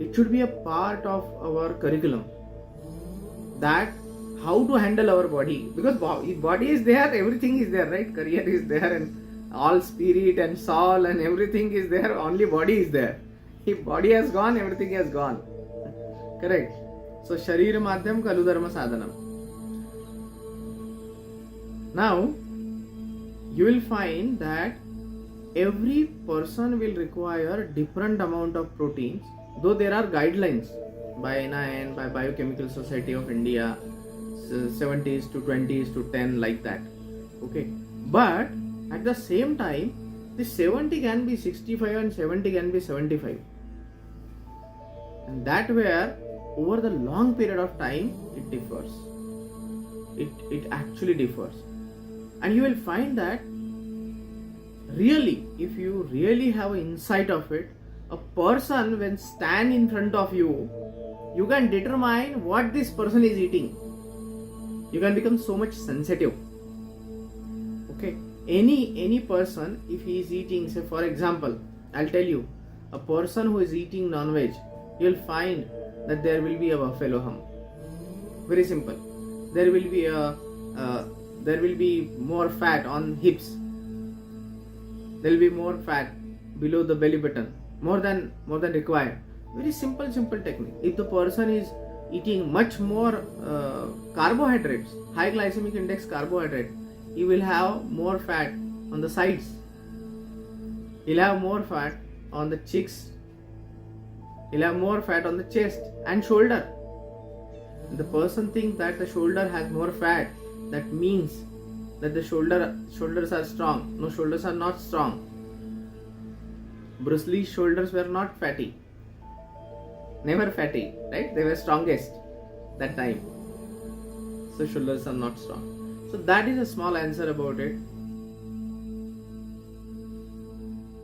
it should be a part of our curriculum, that how to handle our body, because if body is there, everything is there, right? Career is there, and all spirit and soul and everything is there, only body is there. If body has gone, everything has gone. Correct? So sharir madhyam kalu dharma sadhanam. Now you will find that every person will require different amount of proteins, though there are guidelines by NIN, by Biochemical Society of India, 70s to 20s to 10, like that. Okay, but at the same time, the 70 can be 65 and 70 can be 75, and that where over the long period of time it differs. It actually differs, and you will find that really, if you really have an insight of it, a person when stand in front of you, you can determine what this person is eating. You can become so much sensitive. Okay, any person, if he is eating, say for example, I'll tell you, a person who is eating non-veg, you'll find that there will be a buffalo hum. Very simple. There will be more fat on hips. There will be more fat below the belly button, more than required. Very simple technique. If the person is eating much more carbohydrates, high glycemic index carbohydrate, he will have more fat on the sides. He'll have more fat on the cheeks. He'll have more fat on the chest and shoulder. The person thinks that the shoulder has more fat. That means that the shoulders are strong. No, shoulders are not strong. Bruce Lee's shoulders were not fatty. Never fatty, right? They were strongest that time. So shoulders are not strong. So that is a small answer about it.